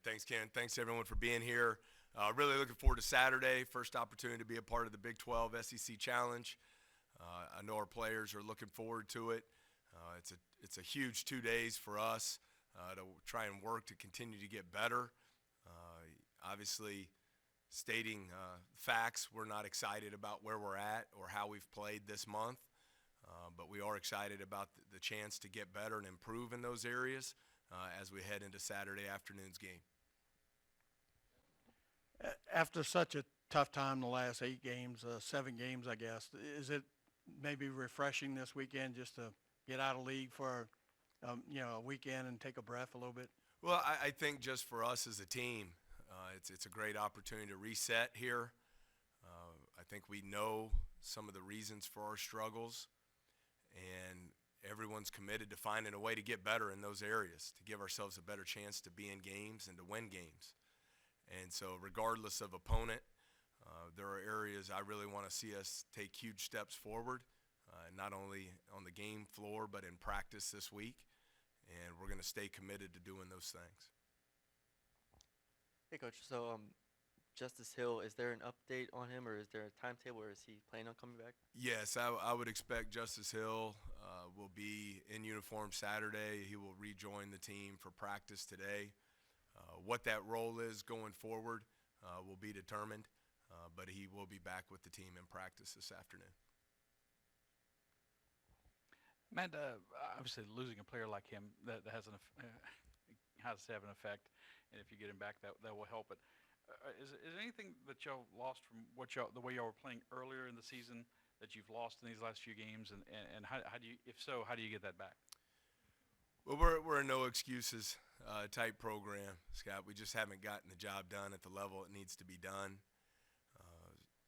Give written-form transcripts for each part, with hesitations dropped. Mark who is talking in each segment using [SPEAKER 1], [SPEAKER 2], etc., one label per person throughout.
[SPEAKER 1] Thanks, Ken. Thanks, everyone, for being here. Really looking forward to Saturday. First opportunity to be a part of the Big 12 SEC Challenge. I know our players are looking forward to it. It's a huge 2 days for us to try and work to continue to get better. Obviously, stating facts, we're not excited about where we're at or how we've played this month, but we are excited about the chance to get better and improve in those areas as we head into Saturday afternoon's game.
[SPEAKER 2] After such a tough time the last 8 games, 7 games, I guess, is it maybe refreshing this weekend just to get out of league for a weekend and take a breath a little bit?
[SPEAKER 1] Well, I think just for us as a team, it's a great opportunity to reset here. I think we know some of the reasons for our struggles, and everyone's committed to finding a way to get better in those areas, to give ourselves a better chance to be in games and to win games. And so regardless of opponent, there are areas I really want to see us take huge steps forward, not only on the game floor but in practice this week. And we're going to stay committed to doing those things.
[SPEAKER 3] Hey, Coach. So, Justice Hill, is there an update on him, or is there a timetable, or is he planning on coming back?
[SPEAKER 1] Yes, I would expect Justice Hill will be in uniform Saturday. He will rejoin the team for practice today. What that role is going forward will be determined, but he will be back with the team in practice this afternoon.
[SPEAKER 4] Matt, obviously losing a player like him that has has to have an effect, and if you get him back, that will help. But is there anything that y'all lost from the way y'all were playing earlier in the season that you've lost in these last few games, and how do you, if so, how do you get that back?
[SPEAKER 1] Well, we're a no excuses type program, Scott. We just haven't gotten the job done at the level it needs to be done.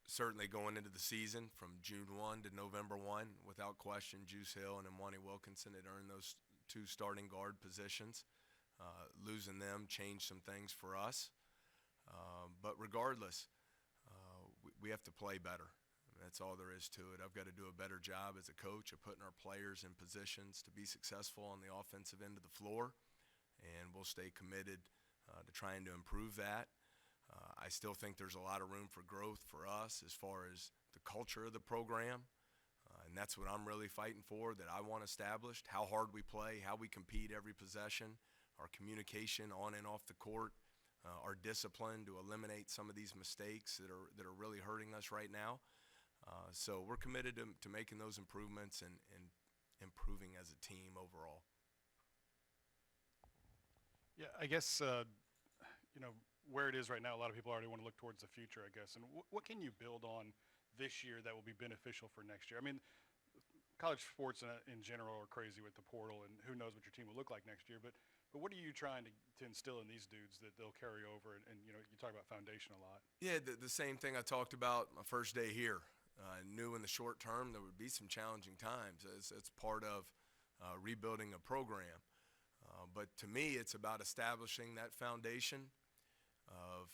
[SPEAKER 1] Certainly going into the season from June 1 to November 1, without question, Juice Hill and Imwani Wilkinson had earned those two starting guard positions. Losing them changed some things for us. But regardless, we have to play better. That's all there is to it. I've got to do a better job as a coach of putting our players in positions to be successful on the offensive end of the floor, and we'll stay committed to trying to improve that. I still think there's a lot of room for growth for us as far as the culture of the program, and that's what I'm really fighting for, that I want established, how hard we play, how we compete every possession, our communication on and off the court, our discipline to eliminate some of these mistakes that are really hurting us right now. So we're committed to making those improvements and improving as a team overall.
[SPEAKER 5] Yeah, I guess, where it is right now, a lot of people already want to look towards the future, I guess. And what can you build on this year that will be beneficial for next year? I mean, college sports in general are crazy with the portal, and who knows what your team will look like next year. But what are you trying to instill in these dudes that they'll carry over? And you talk about foundation a lot.
[SPEAKER 1] Yeah, the same thing I talked about my first day here. I knew in the short term there would be some challenging times as part of rebuilding a program. But to me, it's about establishing that foundation of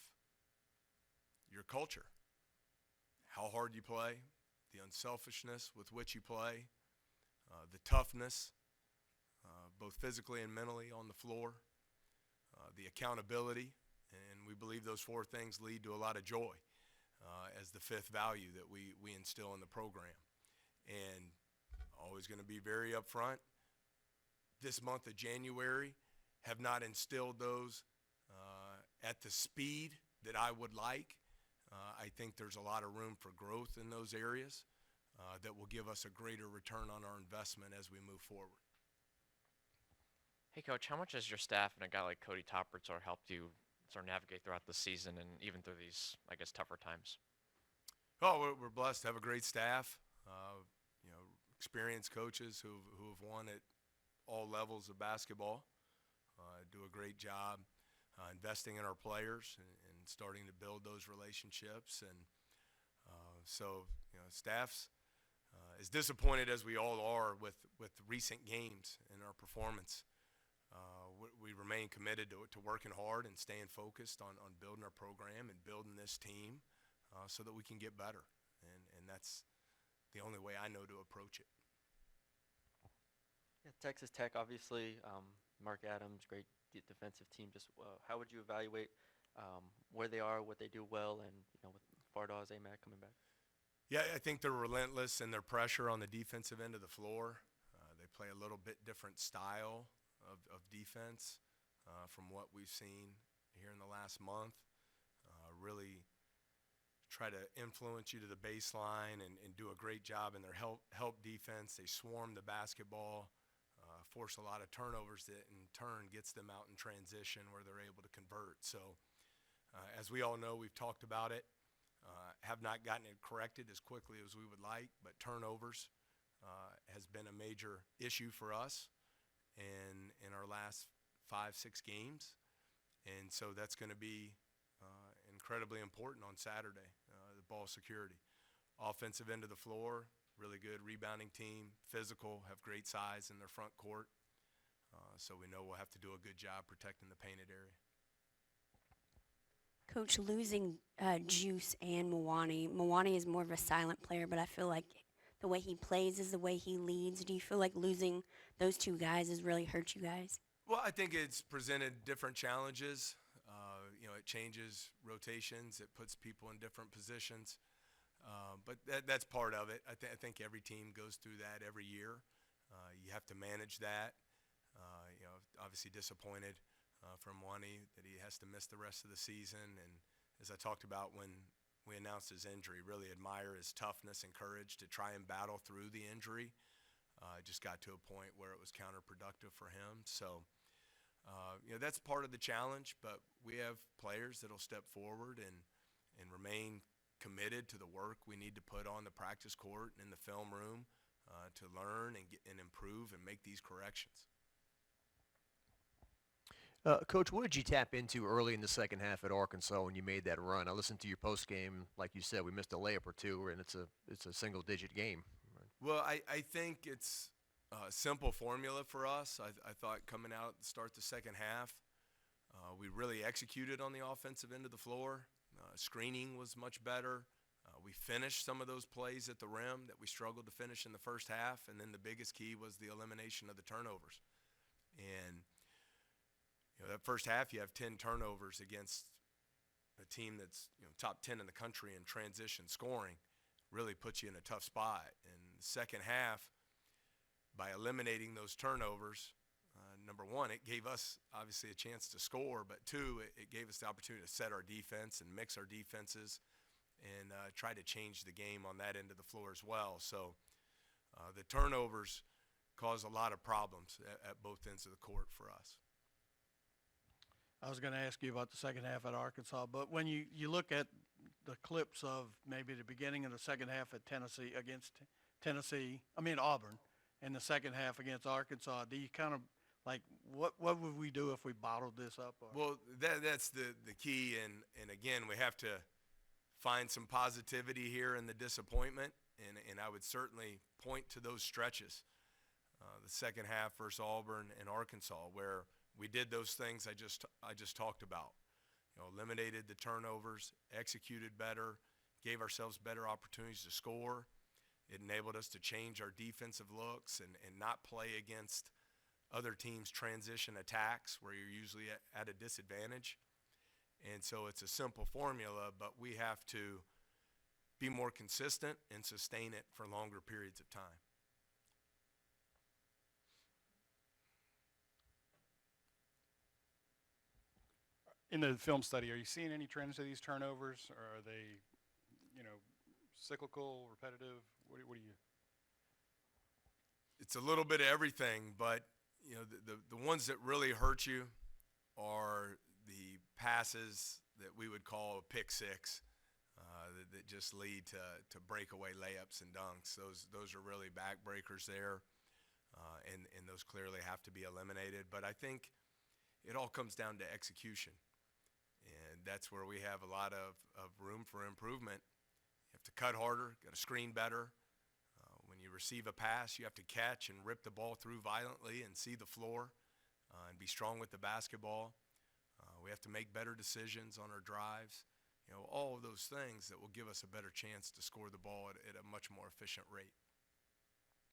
[SPEAKER 1] your culture, how hard you play, the unselfishness with which you play, the toughness, both physically and mentally on the floor, the accountability, and we believe those four things lead to a lot of joy as the fifth value that we instill in the program. And always going to be very upfront. This month of January have not instilled those at the speed that I would like. I think there's a lot of room for growth in those areas that will give us a greater return on our investment as we move forward.
[SPEAKER 6] Hey, Coach, how much has your staff and a guy like Cody Toppert sort of helped you sort of navigate throughout the season and even through these, I guess, tougher times?
[SPEAKER 1] Oh, we're blessed to have a great staff, experienced coaches who have won at all levels of basketball, do a great job investing in our players and starting to build those relationships. And staff's as disappointed as we all are with recent games and our performance. We remain committed to working hard and staying focused on building our program and building this team so that we can get better. And that's the only way I know to approach it.
[SPEAKER 3] Yeah, Texas Tech, obviously, Mark Adams, great defensive team. Just how would you evaluate where they are, what they do well, and with Fardaws, Amac coming back?
[SPEAKER 1] Yeah, I think they're relentless in their pressure on the defensive end of the floor. They play a little bit different style of defense from what we've seen here in the last month. Really try to influence you to the baseline and do a great job in their help defense. They swarm the basketball, force a lot of turnovers that in turn gets them out in transition where they're able to convert. So as we all know, we've talked about it, have not gotten it corrected as quickly as we would like, but turnovers has been a major issue for us in our last 5-6 games. And so that's going to be incredibly important on Saturday, the ball security. Offensive end of the floor, really good rebounding team, physical, have great size in their front court. So we know we'll have to do a good job protecting the painted area.
[SPEAKER 7] Coach, losing Juice and Mwani is more of a silent player, but I feel like the way he plays is the way he leads. Do you feel like losing those two guys has really hurt you guys?
[SPEAKER 1] Well, I think it's presented different challenges. It changes rotations. It puts people in different positions. But that's part of it. I think every team goes through that every year. You have to manage that. Obviously disappointed from Wani that he has to miss the rest of the season. And as I talked about when we announced his injury, really admire his toughness and courage to try and battle through the injury. It just got to a point where it was counterproductive for him. So, that's part of the challenge, but we have players that'll step forward and remain committed to the work we need to put on the practice court and in the film room to learn and improve and make these corrections.
[SPEAKER 8] Coach, what did you tap into early in the second half at Arkansas when you made that run? I listened to your post game, like you said, we missed a layup or two, and it's a single-digit game.
[SPEAKER 1] Well, I think it's a simple formula for us. I thought coming out to start the second half, we really executed on the offensive end of the floor. Screening was much better. We finished some of those plays at the rim that we struggled to finish in the first half, and then the biggest key was the elimination of the turnovers. And that first half, you have 10 turnovers against a team that's top 10 in the country in transition scoring, really puts you in a tough spot. And the second half, by eliminating those turnovers, number one, it gave us obviously a chance to score, but two, it gave us the opportunity to set our defense and mix our defenses and try to change the game on that end of the floor as well. So the turnovers cause a lot of problems at both ends of the court for us.
[SPEAKER 2] I was going to ask you about the second half at Arkansas, but when you look at the clips of maybe the beginning of the second half at Auburn, and the second half against Arkansas, do you kind of like what would we do if we bottled this up?
[SPEAKER 1] Well, that's the key, and again, we have to find some positivity here in the disappointment, and I would certainly point to those stretches, the second half versus Auburn and Arkansas, where we did those things I just talked about. Eliminated the turnovers, executed better, gave ourselves better opportunities to score. It enabled us to change our defensive looks and not play against other teams' transition attacks where you're usually at a disadvantage. And so it's a simple formula, but we have to be more consistent and sustain it for longer periods of time.
[SPEAKER 5] In the film study, are you seeing any trends to these turnovers, or are they, cyclical, repetitive? What do you?
[SPEAKER 1] It's a little bit of everything, but the ones that really hurt you are the passes that we would call a pick six, that just lead to breakaway layups and dunks. Those are really backbreakers there, and those clearly have to be eliminated. But I think it all comes down to execution. And that's where we have a lot of room for improvement. You have to cut harder, got to screen better. When you receive a pass, you have to catch and rip the ball through violently and see the floor and be strong with the basketball. We have to make better decisions on our drives. All of those things that will give us a better chance to score the ball at a much more efficient rate.